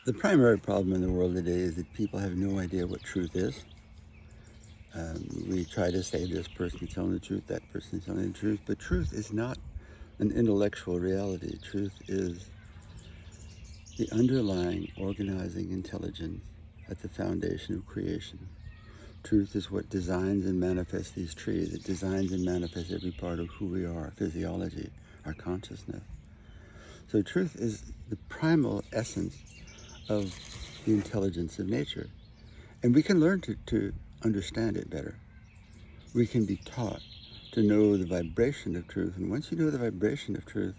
The primary problem in the world today is that people have no idea what truth is. We try to say this person is telling the truth, that person is telling the truth, but truth is not an intellectual reality. Truth is the underlying organizing intelligence at the foundation of creation. Truth is what designs and manifests these trees. It designs and manifests every part of who we are, our physiology, our consciousness. So truth is the primal essence of the intelligence of nature. And we can learn to understand it better. We can be taught to know the vibration of truth. And once you know the vibration of truth,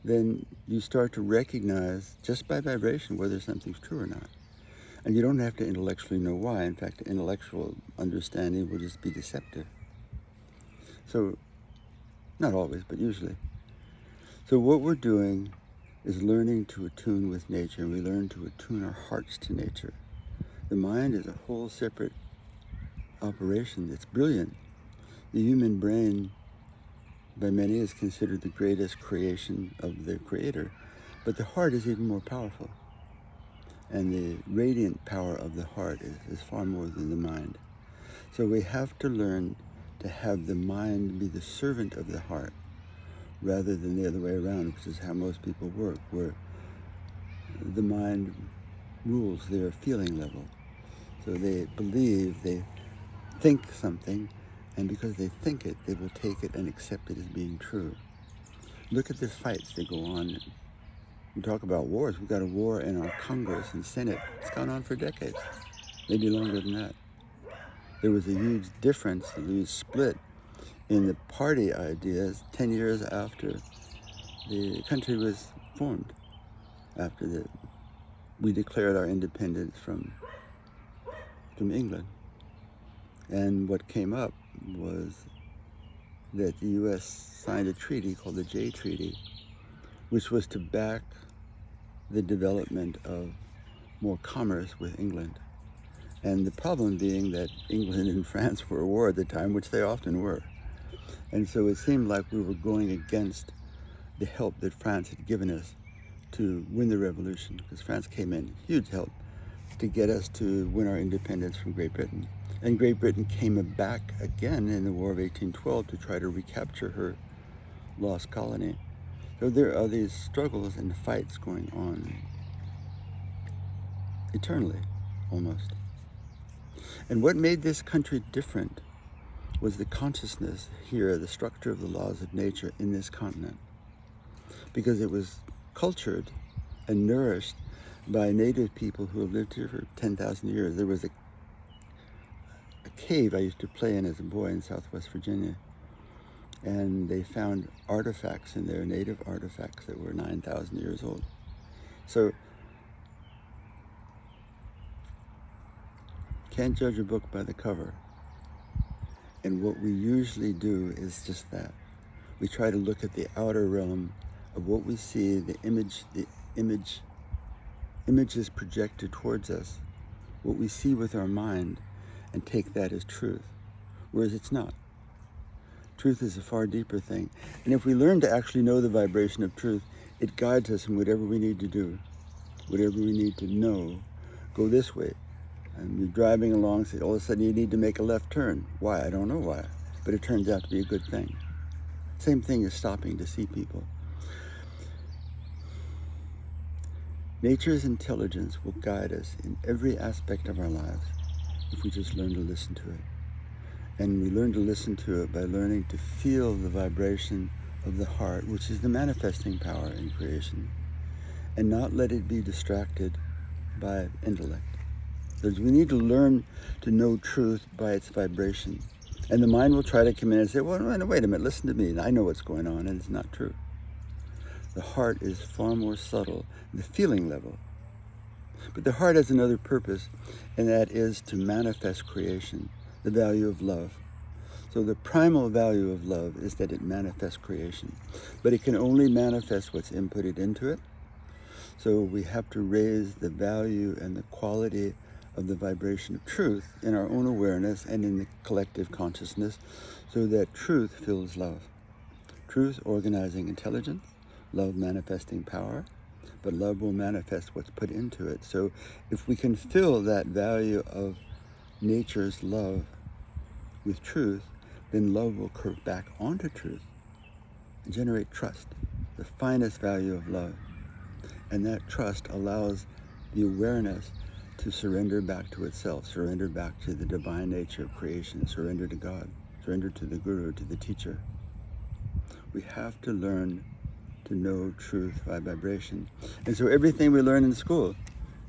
then you start to recognize just by vibration whether something's true or not. And you don't have to intellectually know why. In fact, intellectual understanding will just be deceptive. So, not always, but usually. So what we're doing is learning to attune with nature, and we learn to attune our hearts to nature. The mind is a whole separate operation. It's brilliant. The human brain, by many, is considered the greatest creation of the Creator. But the heart is even more powerful. And the radiant power of the heart is far more than the mind. So we have to learn to have the mind be the servant of the heart rather than the other way around, which is how most people work, where the mind rules their feeling level. So they believe, they think something, and because they think it, they will take it and accept it as being true. Look at the fights that go on. We talk about wars. We've got a war in our Congress and Senate. It's gone on for decades, maybe longer than that. There was a huge difference, a huge split in the party ideas 10 years after the country was formed, after we declared our independence from England. And what came up was that the U.S. signed a treaty called the Jay Treaty, which was to back the development of more commerce with England. And the problem being that England and France were at war at the time, which they often were. And so it seemed like we were going against the help that France had given us to win the revolution, because France came in, huge help, to get us to win our independence from Great Britain. And Great Britain came back again in the War of 1812 to try to recapture her lost colony. So there are these struggles and fights going on eternally, almost. And what made this country different was the consciousness here, the structure of the laws of nature in this continent. Because it was cultured and nourished by native people who have lived here for 10,000 years. There was a cave I used to play in as a boy in Southwest Virginia, and they found artifacts in there, native artifacts that were 9,000 years old. So, can't judge a book by the cover. And what we usually do is just that. We try to look at the outer realm of what we see, the images projected towards us, what we see with our mind, and take that as truth, whereas it's not. Truth is a far deeper thing. And if we learn to actually know the vibration of truth, it guides us in whatever we need to do, whatever we need to know. Go this way. And you're driving along, say, all of a sudden you need to make a left turn. Why? I don't know why. But it turns out to be a good thing. Same thing as stopping to see people. Nature's intelligence will guide us in every aspect of our lives if we just learn to listen to it. And we learn to listen to it by learning to feel the vibration of the heart, which is the manifesting power in creation, and not let it be distracted by intellect. Because we need to learn to know truth by its vibration. And the mind will try to come in and say, well, no, wait a minute, listen to me. I know what's going on, and it's not true. The heart is far more subtle, the feeling level. But the heart has another purpose, and that is to manifest creation, the value of love. So the primal value of love is that it manifests creation. But it can only manifest what's inputted into it. So we have to raise the value and the quality of the vibration of truth in our own awareness and in the collective consciousness, so that truth fills love. Truth organizing intelligence, love manifesting power, but love will manifest what's put into it. So if we can fill that value of nature's love with truth, then love will curve back onto truth and generate trust, the finest value of love. And that trust allows the awareness to surrender back to itself, surrender back to the divine nature of creation, surrender to God, surrender to the Guru, to the teacher. We have to learn to know truth by vibration. And so everything we learn in school,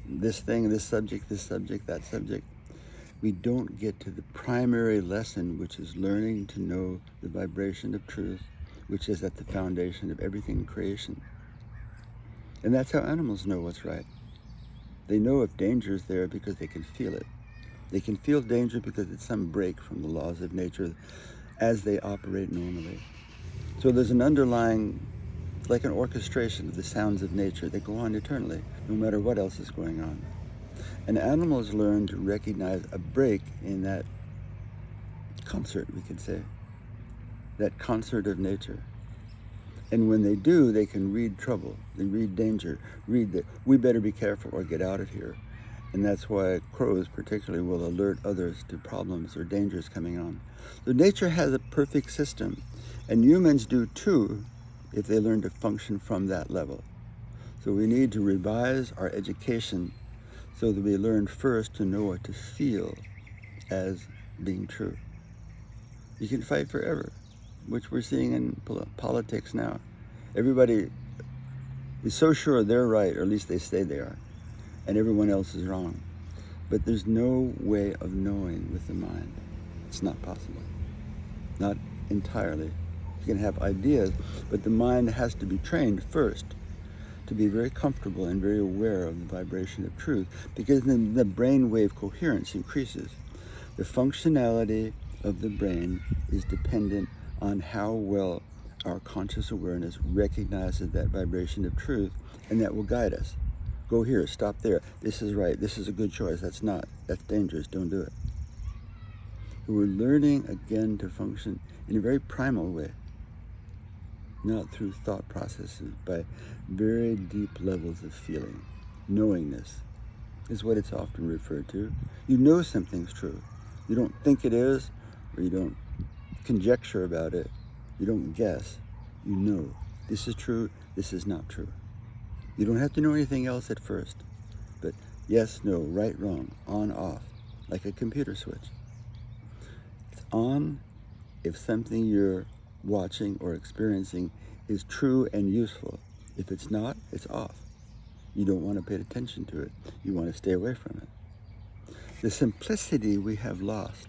this thing, this subject, that subject, we don't get to the primary lesson, which is learning to know the vibration of truth, which is at the foundation of everything in creation. And that's how animals know what's right. They know if danger is there because they can feel it. They can feel danger because it's some break from the laws of nature as they operate normally. So there's an underlying, like an orchestration of the sounds of nature that go on eternally, no matter what else is going on. And animals learn to recognize a break in that concert, we could say, that concert of nature. And when they do, they can read trouble, they read danger, read that we better be careful or get out of here. And that's why crows particularly will alert others to problems or dangers coming on. So nature has a perfect system, and humans do too if they learn to function from that level. So we need to revise our education so that we learn first to know what to feel as being true. You can fight forever, which we're seeing in politics now. Everybody is so sure they're right, or at least they say they are, and everyone else is wrong. But there's no way of knowing with the mind. It's not possible. Not entirely. You can have ideas, but the mind has to be trained first to be very comfortable and very aware of the vibration of truth, because then the brainwave coherence increases. The functionality of the brain is dependent on how well our conscious awareness recognizes that vibration of truth, and that will guide us. Go here, stop there, this is right, this is a good choice, that's not, that's dangerous, don't do it. We're learning again to function in a very primal way, not through thought processes, by very deep levels of feeling. Knowingness is what it's often referred to. You know something's true. You don't think it is, or you don't conjecture about it. You don't guess. You know this is true, this is not true. You don't have to know anything else at first, but yes, no, right, wrong, on, off, like a computer switch. It's on if something you're watching or experiencing is true and useful. If it's not, it's off. You don't want to pay attention to it. You want to stay away from it. The simplicity we have lost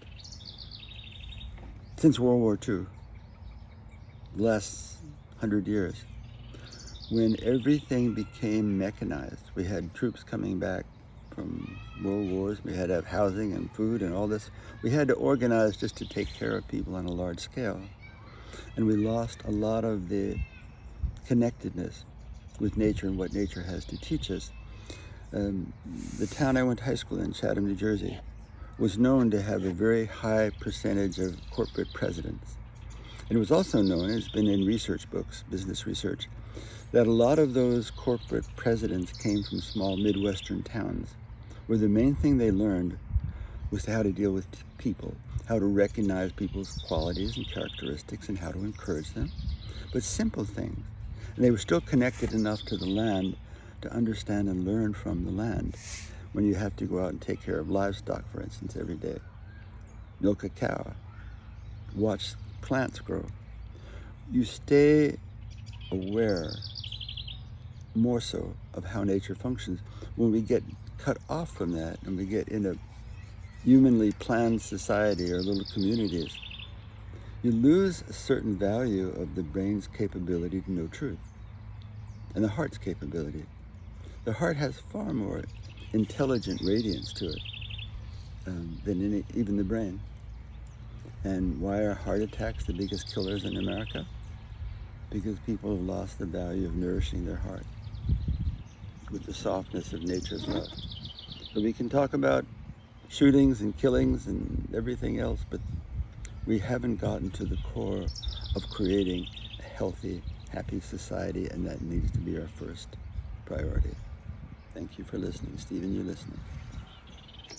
since World War II, the last 100 years, when everything became mechanized. We had troops coming back from world wars. We had to have housing and food and all this. We had to organize just to take care of people on a large scale. And we lost a lot of the connectedness with nature and what nature has to teach us. The town I went to high school in, Chatham, New Jersey, was known to have a very high percentage of corporate presidents. And it was also known, it's been in research books, business research, that a lot of those corporate presidents came from small Midwestern towns, where the main thing they learned was how to deal with people, how to recognize people's qualities and characteristics and how to encourage them, but simple things. And they were still connected enough to the land to understand and learn from the land when you have to go out and take care of livestock, for instance, every day. Milk a cow, watch plants grow. You stay aware more so of how nature functions. When we get cut off from that and we get in a humanly planned society or little communities, you lose a certain value of the brain's capability to know truth and the heart's capability. The heart has far more intelligent radiance to it than even the brain. And why are heart attacks the biggest killers in America? Because people have lost the value of nourishing their heart with the softness of nature's love. So we can talk about shootings and killings and everything else, but we haven't gotten to the core of creating a healthy, happy society, and that needs to be our first priority. Thank you for listening. Stephen Ulicny.